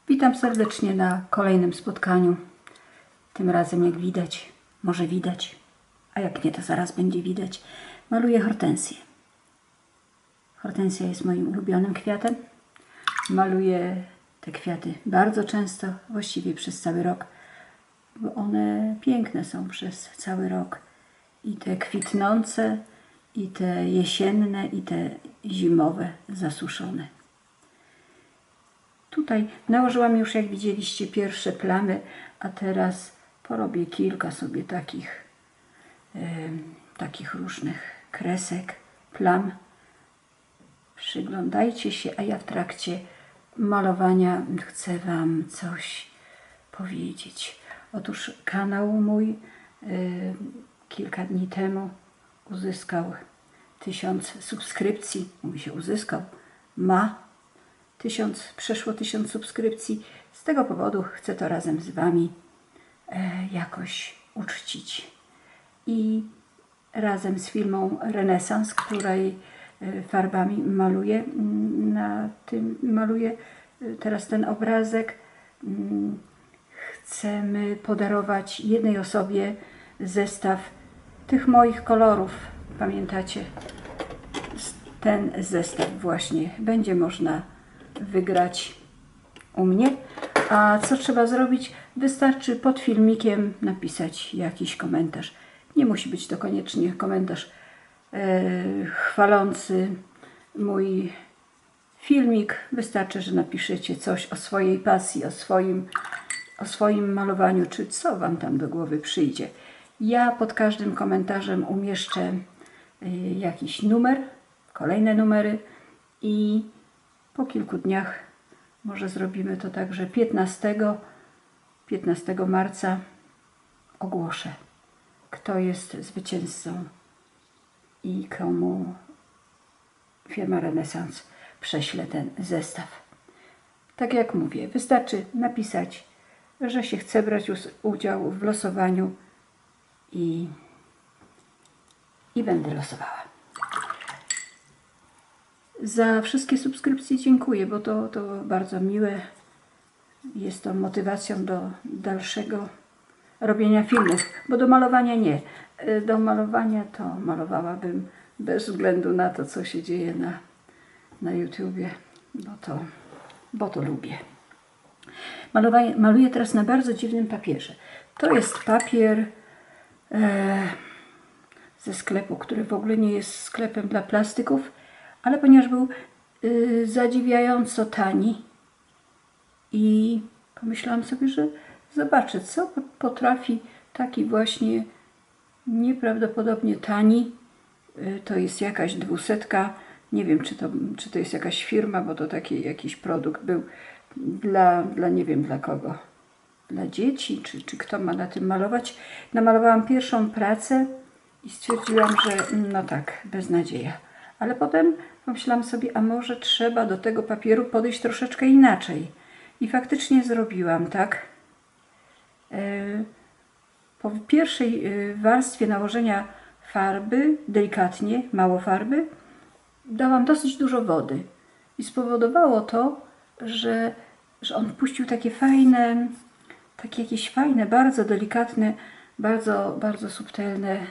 Witam serdecznie na kolejnym spotkaniu. Tym razem, jak widać, może widać, a jak nie, to zaraz będzie widać, maluję hortensję. Hortensja jest moim ulubionym kwiatem. Maluję te kwiaty bardzo często, właściwie przez cały rok, bo one piękne są przez cały rok. I te kwitnące, i te jesienne, i te zimowe, zasuszone. Tutaj nałożyłam już, jak widzieliście, pierwsze plamy, a teraz porobię kilka sobie takich różnych kresek, plam. Przyglądajcie się, a ja w trakcie malowania chcę Wam coś powiedzieć. Otóż kanał mój kilka dni temu uzyskał 1000 subskrypcji. Mówi się uzyskał, przeszło 1000 subskrypcji. Z tego powodu chcę to razem z Wami jakoś uczcić. I razem z firmą Renesans, której farbami maluję, maluję teraz ten obrazek, chcemy podarować jednej osobie zestaw tych moich kolorów. Pamiętacie? Ten zestaw właśnie będzie można wygrać u mnie. A co trzeba zrobić? Wystarczy pod filmikiem napisać jakiś komentarz. Nie musi być to koniecznie komentarz chwalący mój filmik. Wystarczy, że napiszecie coś o swojej pasji, o swoim malowaniu, czy co Wam tam do głowy przyjdzie. Ja pod każdym komentarzem umieszczę jakiś numer, kolejne numery i po kilku dniach, może zrobimy to tak, że 15 marca ogłoszę, kto jest zwycięzcą i komu firma Renesans prześle ten zestaw. Tak jak mówię, wystarczy napisać, że się chce brać udział w losowaniu i będę losowała. Za wszystkie subskrypcje dziękuję, bo to bardzo miłe. Jest to motywacją do dalszego robienia filmów, bo do malowania nie. Do malowania to malowałabym bez względu na to, co się dzieje na YouTubie, bo to lubię. Maluję teraz na bardzo dziwnym papierze. To jest papier ze sklepu, który w ogóle nie jest sklepem dla plastyków, ale ponieważ był zadziwiająco tani i pomyślałam sobie, że zobaczę, co potrafi taki właśnie nieprawdopodobnie tani. To jest jakaś 200. Nie wiem, czy to jest jakaś firma, bo to taki jakiś produkt był dla nie wiem dla kogo. Dla dzieci, czy kto ma na tym malować. Namalowałam pierwszą pracę i stwierdziłam, że no tak, beznadzieja. Ale potem pomyślałam sobie, a może trzeba do tego papieru podejść troszeczkę inaczej. I faktycznie zrobiłam tak. Po pierwszej warstwie nałożenia farby, delikatnie, mało farby, dałam dosyć dużo wody. I spowodowało to, że on puścił takie fajne, jakieś fajne, bardzo delikatne, bardzo subtelne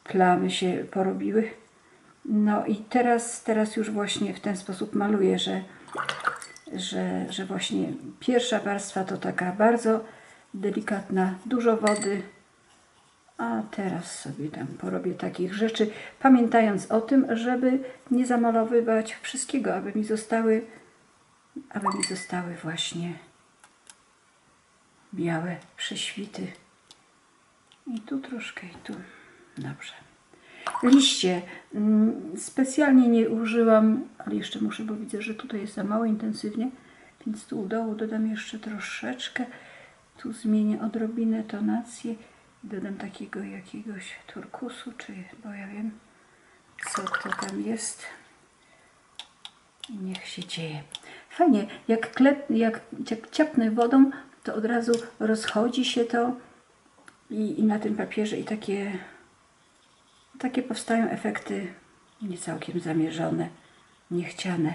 plamy się porobiły. No i teraz już właśnie w ten sposób maluję, że właśnie pierwsza warstwa to taka bardzo delikatna, dużo wody, a teraz sobie tam porobię takich rzeczy, pamiętając o tym, żeby nie zamalowywać wszystkiego, aby mi zostały właśnie białe prześwity. I tu troszkę, i tu. Dobrze. Liście specjalnie nie użyłam, ale jeszcze muszę, bo widzę, że tutaj jest za mało intensywnie, więc tu u dołu dodam jeszcze troszeczkę. Tu zmienię odrobinę tonację. Dodam takiego jakiegoś turkusu, bo ja wiem, co to tam jest. I niech się dzieje. Fajnie, jak ciapnę wodą, to od razu rozchodzi się to i na tym papierze i takie powstają efekty nie całkiem zamierzone, niechciane.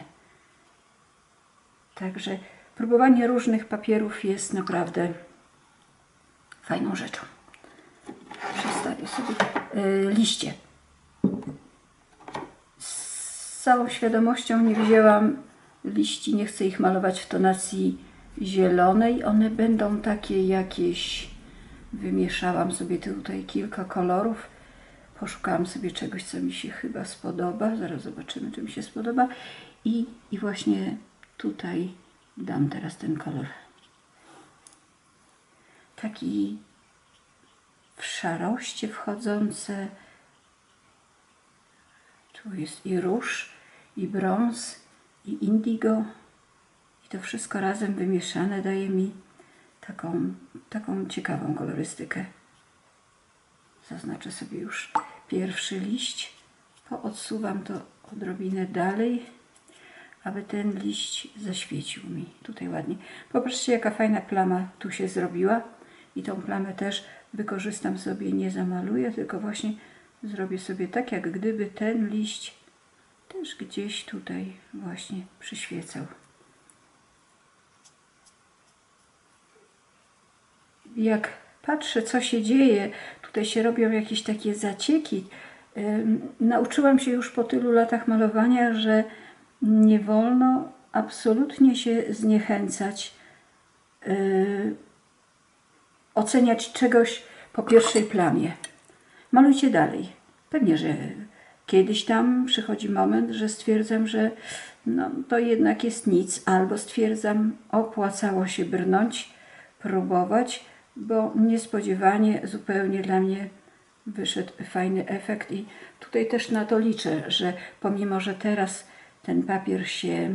Także próbowanie różnych papierów jest naprawdę fajną rzeczą. Przestawię sobie liście. Z całą świadomością nie wzięłam liści, nie chcę ich malować w tonacji zielonej. One będą takie jakieś, wymieszałam sobie tutaj kilka kolorów. Poszukałam sobie czegoś, co mi się chyba spodoba. Zaraz zobaczymy, czy mi się spodoba. I właśnie tutaj dam teraz ten kolor. Taki w szaroście wchodzące. Tu jest i róż, i brąz, i indigo. I to wszystko razem wymieszane daje mi taką ciekawą kolorystykę. Zaznaczę sobie już pierwszy liść. Poodsuwam to odrobinę dalej, aby ten liść zaświecił mi tutaj ładnie. Popatrzcie, jaka fajna plama tu się zrobiła. I tą plamę też wykorzystam sobie, nie zamaluję, tylko właśnie zrobię sobie tak, jak gdyby ten liść też gdzieś tutaj właśnie przyświecał. Jak patrzę, co się dzieje, tutaj się robią jakieś takie zacieki. Nauczyłam się już po tylu latach malowania, że nie wolno absolutnie się zniechęcać, oceniać czegoś po pierwszej plamie. Malujcie dalej. Pewnie, że kiedyś tam przychodzi moment, że stwierdzam, że no, to jednak jest nic, albo stwierdzam, opłacało się brnąć, próbować, bo niespodziewanie zupełnie dla mnie wyszedł fajny efekt i tutaj też na to liczę, że pomimo, że teraz ten papier się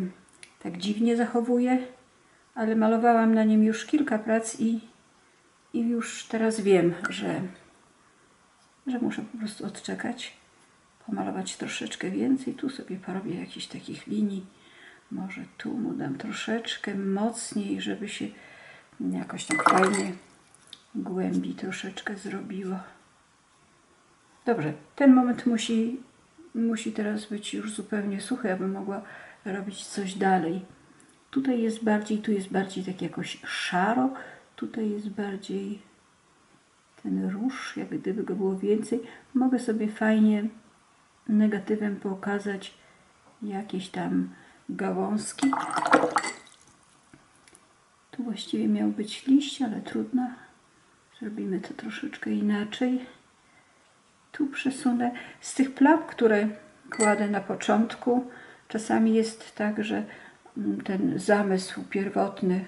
tak dziwnie zachowuje, ale malowałam na nim już kilka prac i już teraz wiem, że muszę po prostu odczekać, pomalować troszeczkę więcej. Tu sobie porobię jakichś takich linii. Może tu mu dam troszeczkę mocniej, żeby się jakoś tak fajnie głębi troszeczkę zrobiło. Dobrze, ten moment musi teraz być już zupełnie suchy, aby mogła robić coś dalej. Tutaj jest bardziej, tu jest bardziej tak jakoś szaro, tutaj jest bardziej ten róż, jak gdyby go było więcej. Mogę sobie fajnie negatywem pokazać jakieś tam gałązki. Tu właściwie miał być liść, ale trudno. Zrobimy to troszeczkę inaczej. Tu przesunę. Z tych plam, które kładę na początku, czasami jest tak, że ten zamysł pierwotny,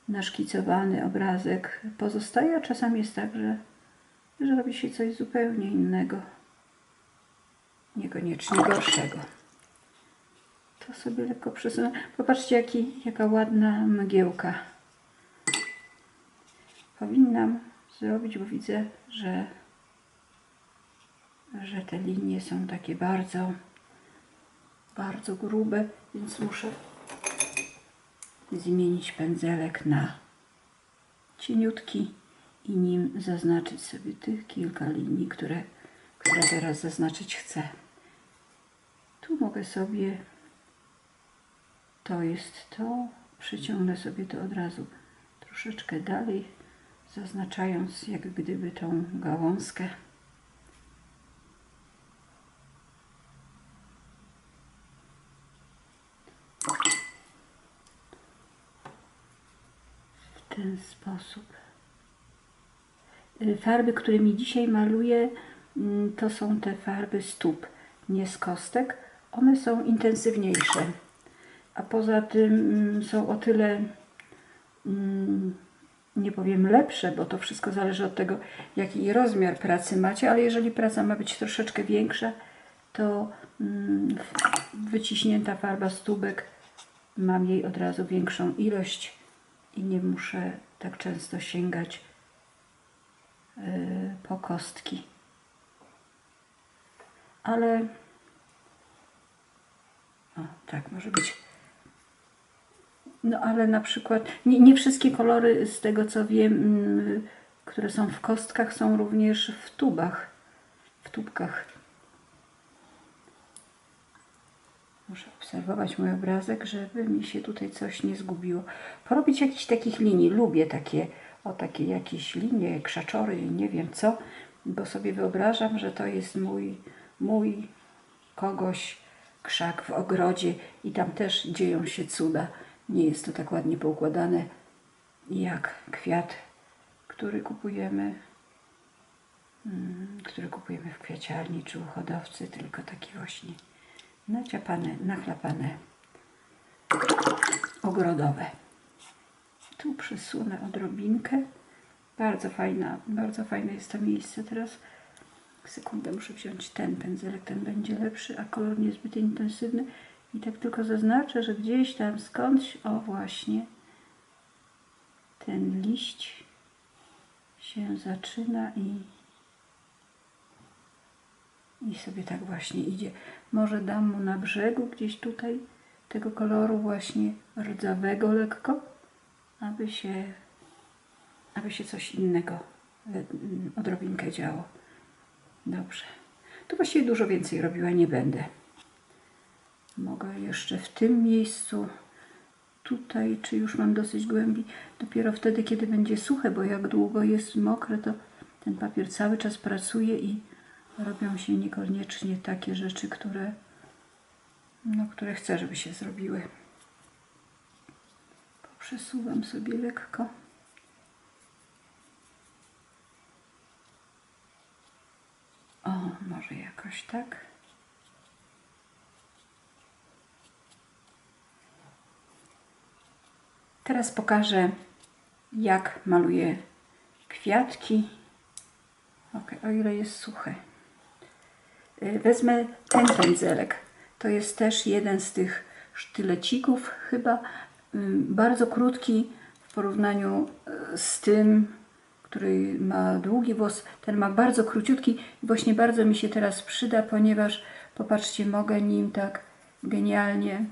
naszkicowany obrazek pozostaje, a czasami jest tak, że robi się coś zupełnie innego, niekoniecznie gorszego. To sobie lekko przesunę. Popatrzcie, jaka ładna mgiełka. Powinnam zrobić, bo widzę, że te linie są takie bardzo, bardzo grube, więc muszę zmienić pędzelek na cieniutki i nim zaznaczyć sobie tych kilka linii, które teraz zaznaczyć chcę. Tu mogę sobie, to jest to, przyciągnę sobie to od razu troszeczkę dalej, zaznaczając jak gdyby tą gałązkę. W ten sposób. Farby, którymi dzisiaj maluję, to są te farby stóp, nie z kostek. One są intensywniejsze, a poza tym są o tyle, nie powiem lepsze, bo to wszystko zależy od tego, jaki rozmiar pracy macie, ale jeżeli praca ma być troszeczkę większa, to wyciśnięta farba stópek, mam jej od razu większą ilość i nie muszę tak często sięgać po kostki. Ale o, tak może być. No ale na przykład nie wszystkie kolory, z tego co wiem, które są w kostkach, są również w tubach, w tubkach. Muszę obserwować mój obrazek, żeby mi się tutaj coś nie zgubiło. Porobić jakichś takich linii. Lubię takie, takie jakieś linie, krzaczory, nie wiem co, bo sobie wyobrażam, że to jest mój kogoś krzak w ogrodzie i tam też dzieją się cuda. Nie jest to tak ładnie poukładane jak kwiat, który kupujemy w kwiaciarni czy u hodowcy, tylko taki właśnie naciapane, nachlapane, ogrodowe. Tu przesunę odrobinkę. Bardzo fajne jest to miejsce. Teraz sekundę, muszę wziąć ten pędzelek, ten będzie lepszy, a kolor niezbyt intensywny. I tak tylko zaznaczę, że gdzieś tam skądś, o właśnie, ten liść się zaczyna i sobie tak właśnie idzie. Może dam mu na brzegu gdzieś tutaj tego koloru właśnie rdzawego lekko, aby się coś innego odrobinkę działo. Dobrze. Tu właściwie dużo więcej robiła nie będę. Mogę jeszcze w tym miejscu, tutaj, czy już mam dosyć głębi, dopiero wtedy, kiedy będzie suche, bo jak długo jest mokre, to ten papier cały czas pracuje i robią się niekoniecznie takie rzeczy, które chcę, żeby się zrobiły. Poprzesuwam sobie lekko. O, może jakoś tak. Teraz pokażę, jak maluję kwiatki. Ok, o ile jest suche. Wezmę ten pędzelek. To jest też jeden z tych sztylecików, chyba bardzo krótki w porównaniu z tym, który ma długi włos. Ten ma bardzo króciutki i właśnie bardzo mi się teraz przyda, ponieważ popatrzcie, mogę nim tak genialnie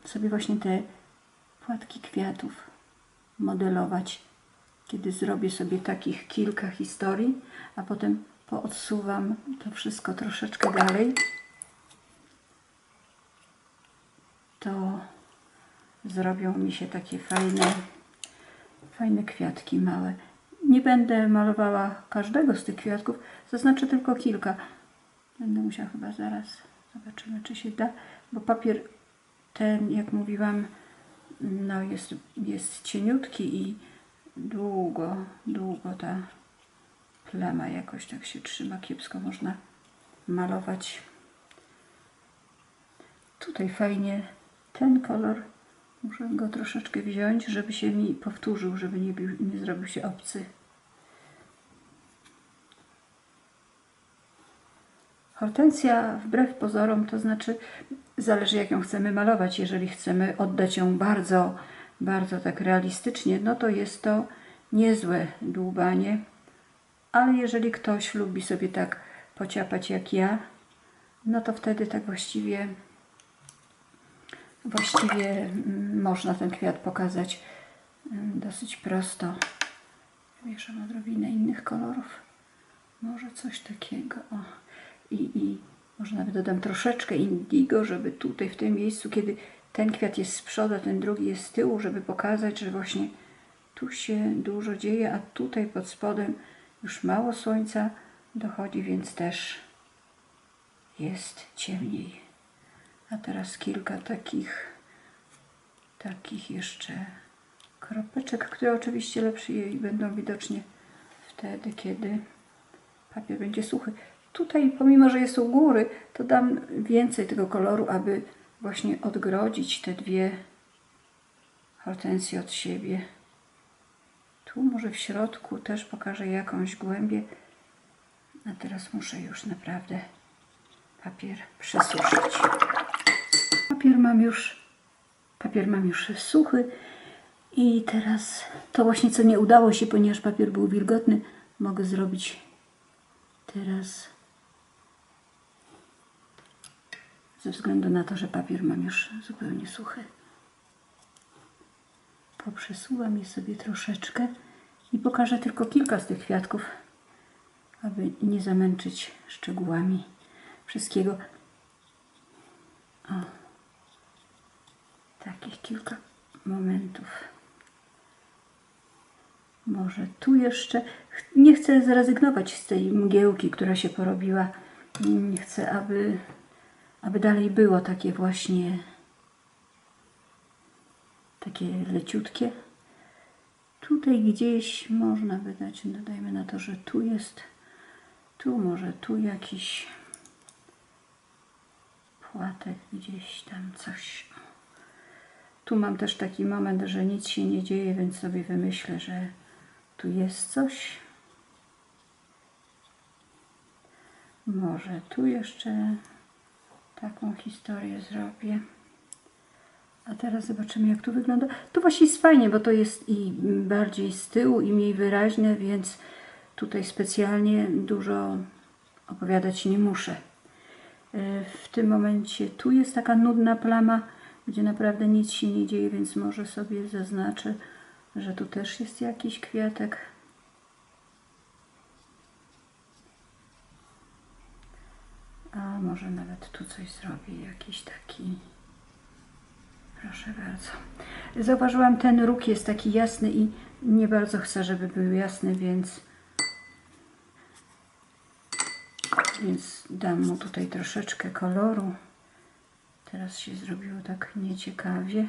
sobie właśnie te płatki kwiatów modelować, kiedy zrobię sobie takich kilka historii, a potem poodsuwam to wszystko troszeczkę dalej, to zrobią mi się takie fajne kwiatki małe. Nie będę malowała każdego z tych kwiatków, zaznaczę tylko kilka. Będę musiała chyba zaraz, zobaczymy, czy się da, bo papier ten, jak mówiłam, no jest cieniutki i długo ta plama jakoś tak się trzyma, kiepsko można malować. Tutaj fajnie ten kolor, muszę go troszeczkę wziąć, żeby się mi powtórzył, żeby nie zrobił się obcy. Hortensja, wbrew pozorom, to znaczy, zależy jak ją chcemy malować. Jeżeli chcemy oddać ją bardzo, bardzo tak realistycznie, no to jest to niezłe dłubanie. Ale jeżeli ktoś lubi sobie tak pociapać jak ja, no to wtedy tak właściwie można ten kwiat pokazać dosyć prosto. Mieszam odrobinę innych kolorów. Może coś takiego. O. I może nawet dodam troszeczkę indigo, żeby tutaj w tym miejscu, kiedy ten kwiat jest z przodu, a ten drugi jest z tyłu, żeby pokazać, że właśnie tu się dużo dzieje, a tutaj pod spodem już mało słońca dochodzi, więc też jest ciemniej. A teraz kilka takich jeszcze kropeczek, które oczywiście lepsze i będą widocznie wtedy, kiedy papier będzie suchy. Tutaj, pomimo że jest u góry, to dam więcej tego koloru, aby właśnie odgrodzić te dwie hortensje od siebie. Tu może w środku też pokażę jakąś głębię. A teraz muszę już naprawdę papier przesuszyć. Papier mam już suchy i teraz to właśnie co nie udało się, ponieważ papier był wilgotny, mogę zrobić teraz ze względu na to, że papier mam już zupełnie suchy. Poprzesuwam je sobie troszeczkę i pokażę tylko kilka z tych kwiatków, aby nie zamęczyć szczegółami wszystkiego. Takich kilka momentów. Może tu jeszcze, nie chcę zrezygnować z tej mgiełki, która się porobiła. Chcę, aby dalej było takie właśnie, takie leciutkie. Tutaj gdzieś można by dać, dodajmy na to, że tu jest, tu może tu jakiś płatek, gdzieś tam coś. Tu mam też taki moment, że nic się nie dzieje, więc sobie wymyślę, że tu jest coś. Może tu jeszcze taką historię zrobię. A teraz zobaczymy, jak tu wygląda. Tu właśnie jest fajnie, bo to jest i bardziej z tyłu, i mniej wyraźne, więc tutaj specjalnie dużo opowiadać nie muszę. W tym momencie tu jest taka nudna plama, gdzie naprawdę nic się nie dzieje, więc może sobie zaznaczę, że tu też jest jakiś kwiatek. A może nawet tu coś zrobię, jakiś taki... Proszę bardzo. Zauważyłam, ten róg jest taki jasny i nie bardzo chcę, żeby był jasny, więc dam mu tutaj troszeczkę koloru. Teraz się zrobiło tak nieciekawie.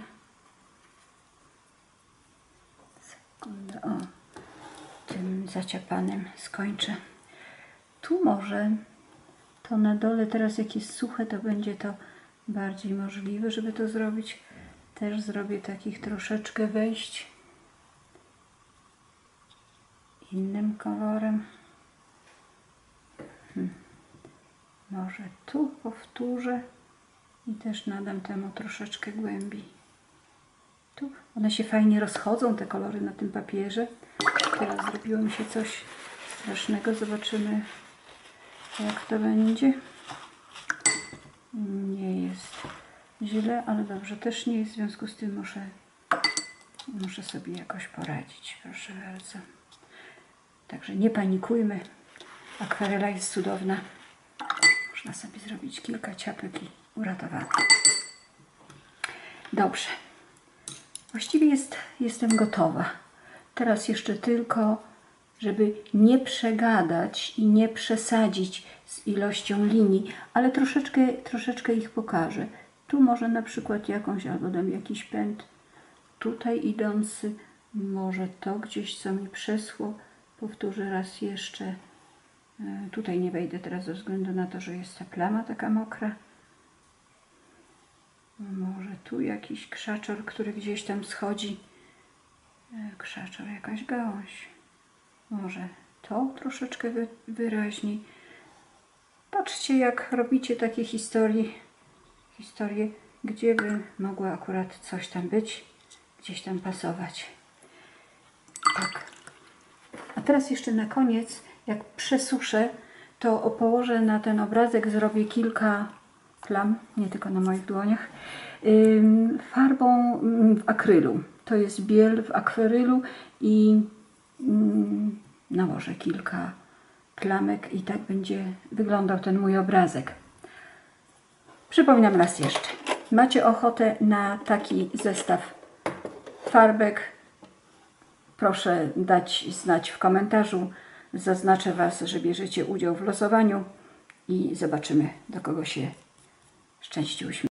Sekundę, o, tym zaciapanym skończę. Tu może to na dole, teraz jak jest suche, to będzie to bardziej możliwe, żeby to zrobić. Też zrobię takich troszeczkę wejść innym kolorem. Może tu powtórzę i też nadam temu troszeczkę głębi. Tu one się fajnie rozchodzą, te kolory na tym papierze. Teraz zrobiło mi się coś strasznego. Zobaczymy, jak to będzie. Nie jest źle, ale dobrze też nie jest. W związku z tym muszę sobie jakoś poradzić. Proszę bardzo. Także nie panikujmy. Akwarela jest cudowna. Można sobie zrobić kilka ciapek i uratować. Dobrze. Właściwie jestem gotowa. Teraz jeszcze tylko, żeby nie przegadać i nie przesadzić z ilością linii, ale troszeczkę ich pokażę. Tu może na przykład jakąś, albo dam jakiś pęd tutaj idący, może to gdzieś, co mi przeschło. Powtórzę raz jeszcze. Tutaj nie wejdę teraz ze względu na to, że jest ta plama taka mokra. Może tu jakiś krzaczor, który gdzieś tam schodzi. Krzaczor, jakaś gałąź. Może to troszeczkę wyraźniej. Patrzcie, jak robicie takie historie, gdzie by mogło akurat coś tam być, gdzieś tam pasować. Tak. A teraz jeszcze na koniec, jak przesuszę, to położę na ten obrazek, zrobię kilka plam, nie tylko na moich dłoniach, farbą w akrylu. To jest biel w akwarylu i nałożę kilka plamek i tak będzie wyglądał ten mój obrazek. Przypominam raz jeszcze. Macie ochotę na taki zestaw farbek? Proszę dać znać w komentarzu. Zaznaczę Was, że bierzecie udział w losowaniu i zobaczymy, do kogo się szczęście uśmiecha.